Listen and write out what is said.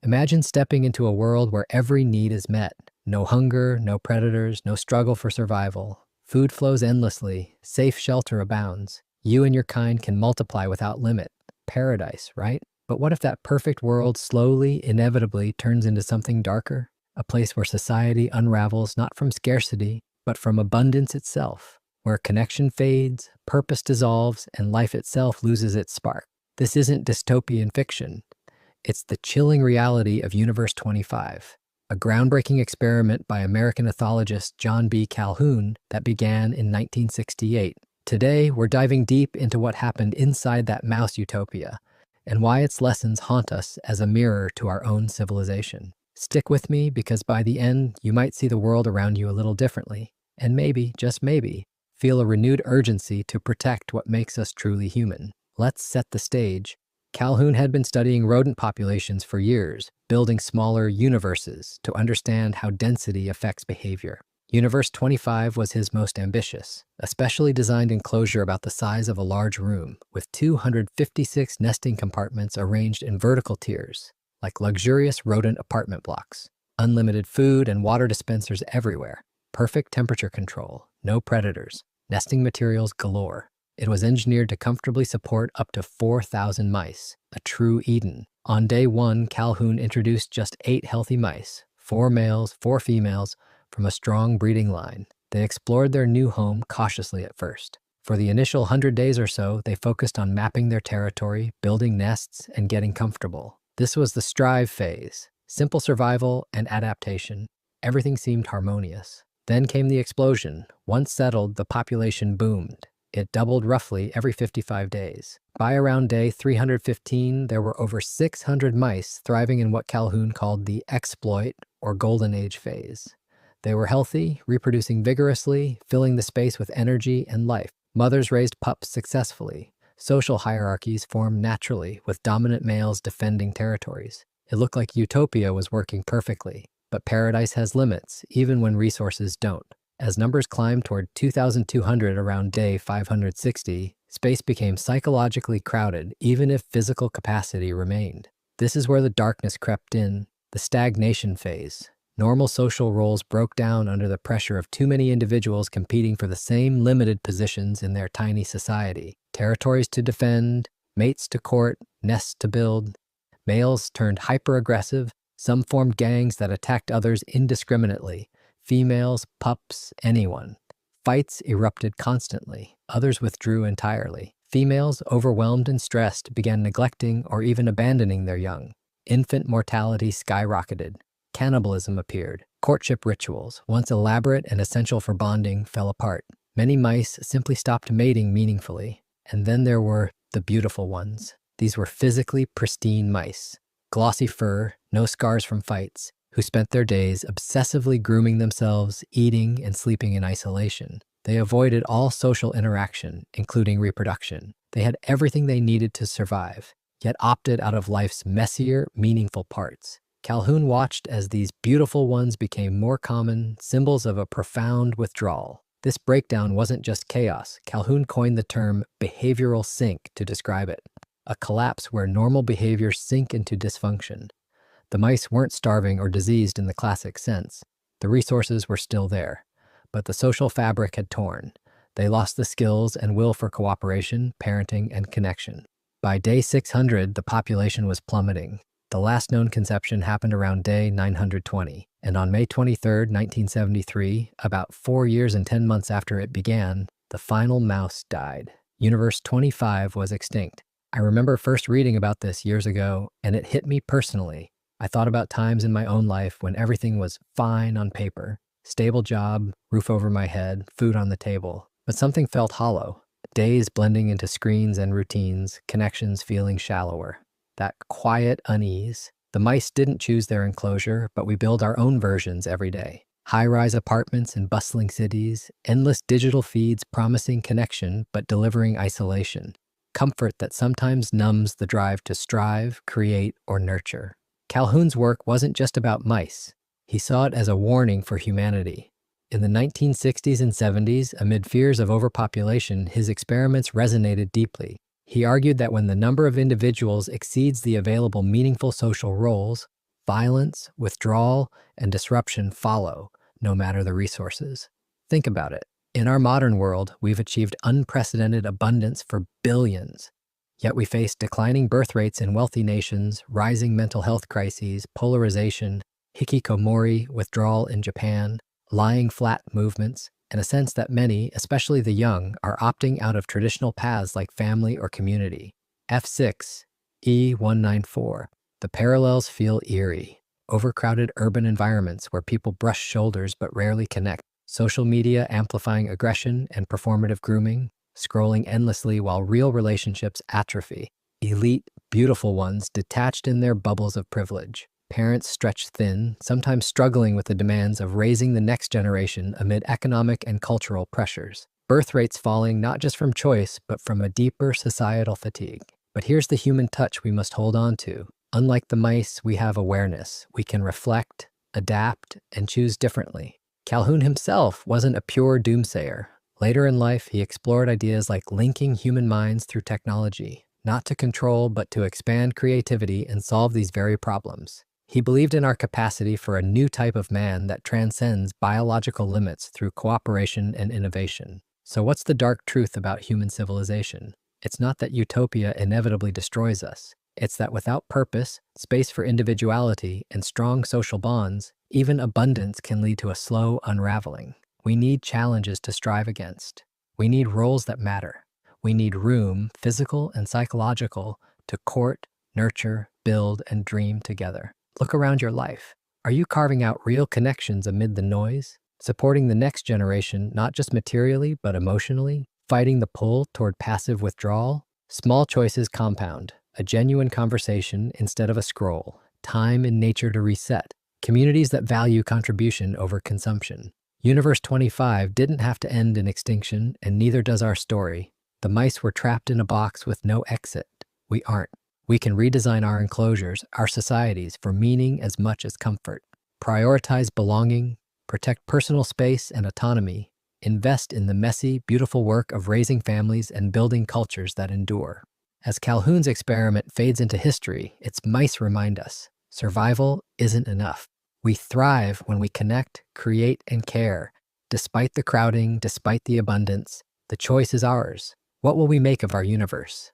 Imagine stepping into a world where every need is met. No hunger, no predators, no struggle for survival. Food flows endlessly, safe shelter abounds. You and your kind can multiply without limit. Paradise, right? But what if that perfect world slowly, inevitably turns into something darker? A place where society unravels not from scarcity, but from abundance itself, where connection fades, purpose dissolves, and life itself loses its spark. This isn't dystopian fiction. It's the chilling reality of Universe 25, a groundbreaking experiment by American ethologist John B. Calhoun that began in 1968. Today, we're diving deep into what happened inside that mouse utopia and why its lessons haunt us as a mirror to our own civilization. Stick with me because by the end, you might see the world around you a little differently, and maybe, just maybe, feel a renewed urgency to protect what makes us truly human. Let's set the stage. Calhoun had been studying rodent populations for years, building smaller universes to understand how density affects behavior. Universe 25 was his most ambitious, a specially designed enclosure about the size of a large room, with 256 nesting compartments arranged in vertical tiers, like luxurious rodent apartment blocks. Unlimited food and water dispensers everywhere, perfect temperature control, no predators, nesting materials galore. It was engineered to comfortably support up to 4,000 mice, a true Eden. On day one, Calhoun introduced just 8 healthy mice, 4 males, 4 females, from a strong breeding line. They explored their new home cautiously at first. For the initial 100 days or so, they focused on mapping their territory, building nests, and getting comfortable. This was the strive phase, simple survival and adaptation. Everything seemed harmonious. Then came the explosion. Once settled, the population boomed. It doubled roughly every 55 days. By around day 315, there were over 600 mice thriving in what Calhoun called the exploit or golden age phase. They were healthy, reproducing vigorously, filling the space with energy and life. Mothers raised pups successfully. Social hierarchies formed naturally, with dominant males defending territories. It looked like utopia was working perfectly, but paradise has limits, even when resources don't. As numbers climbed toward 2,200 around day 560, space became psychologically crowded, even if physical capacity remained. This is where the darkness crept in, the stagnation phase. Normal social roles broke down under the pressure of too many individuals competing for the same limited positions in their tiny society. Territories to defend, mates to court, nests to build. Males turned hyper-aggressive. Some formed gangs that attacked others indiscriminately. Females, pups, anyone. Fights erupted constantly. Others withdrew entirely. Females, overwhelmed and stressed, began neglecting or even abandoning their young. Infant mortality skyrocketed. Cannibalism appeared. Courtship rituals, once elaborate and essential for bonding, fell apart. Many mice simply stopped mating meaningfully. And then there were the beautiful ones. These were physically pristine mice. Glossy fur, no scars from fights, who spent their days obsessively grooming themselves, eating and sleeping in isolation. They avoided all social interaction, including reproduction. They had everything they needed to survive, yet opted out of life's messier, meaningful parts. Calhoun watched as these beautiful ones became more common, symbols of a profound withdrawal. This breakdown wasn't just chaos. Calhoun coined the term behavioral sink to describe it, a collapse where normal behaviors sink into dysfunction. The mice weren't starving or diseased in the classic sense. The resources were still there, but the social fabric had torn. They lost the skills and will for cooperation, parenting, and connection. By day 600, the population was plummeting. The last known conception happened around day 920, and on May 23, 1973, about 4 years and 10 months after it began, the final mouse died. Universe 25 was extinct. I remember first reading about this years ago, and it hit me personally. I thought about times in my own life when everything was fine on paper. Stable job, roof over my head, food on the table. But something felt hollow. Days blending into screens and routines, connections feeling shallower. That quiet unease. The mice didn't choose their enclosure, but we build our own versions every day. High-rise apartments in bustling cities, endless digital feeds promising connection but delivering isolation. Comfort that sometimes numbs the drive to strive, create, or nurture. Calhoun's work wasn't just about mice. He saw it as a warning for humanity. In the 1960s and 70s, amid fears of overpopulation, his experiments resonated deeply. He argued that when the number of individuals exceeds the available meaningful social roles, Violence, withdrawal, and disruption follow, no matter the resources. Think about it. In our modern world, we've achieved unprecedented abundance for billions. Yet we face declining birth rates in wealthy nations, rising mental health crises, polarization, hikikomori withdrawal in Japan, lying flat movements, and a sense that many, especially the young, are opting out of traditional paths like family or community. F6, E194. The parallels feel eerie. Overcrowded urban environments where people brush shoulders but rarely connect. Social media amplifying aggression and performative grooming, scrolling endlessly while real relationships atrophy. Elite, beautiful ones detached in their bubbles of privilege. Parents stretched thin, sometimes struggling with the demands of raising the next generation amid economic and cultural pressures. Birth rates falling not just from choice, but from a deeper societal fatigue. But here's the human touch we must hold on to. Unlike the mice, we have awareness. We can reflect, adapt, and choose differently. Calhoun himself wasn't a pure doomsayer. Later in life, he explored ideas like linking human minds through technology, not to control, but to expand creativity and solve these very problems. He believed in our capacity for a new type of man that transcends biological limits through cooperation and innovation. So what's the dark truth about human civilization? It's not that utopia inevitably destroys us. It's that without purpose, space for individuality, and strong social bonds, even abundance can lead to a slow unraveling. We need challenges to strive against. We need roles that matter. We need room, physical and psychological, to court, nurture, build, and dream together. Look around your life. Are you carving out real connections amid the noise? Supporting the next generation, not just materially, but emotionally? Fighting the pull toward passive withdrawal? Small choices compound. A genuine conversation instead of a scroll. Time in nature to reset. Communities that value contribution over consumption. Universe 25 didn't have to end in extinction, and neither does our story. The mice were trapped in a box with no exit. We aren't. We can redesign our enclosures, our societies, for meaning as much as comfort. Prioritize belonging, protect personal space and autonomy, invest in the messy, beautiful work of raising families and building cultures that endure. As Calhoun's experiment fades into history, its mice remind us, survival isn't enough. We thrive when we connect, create, and care. Despite the crowding, despite the abundance, the choice is ours. What will we make of our universe?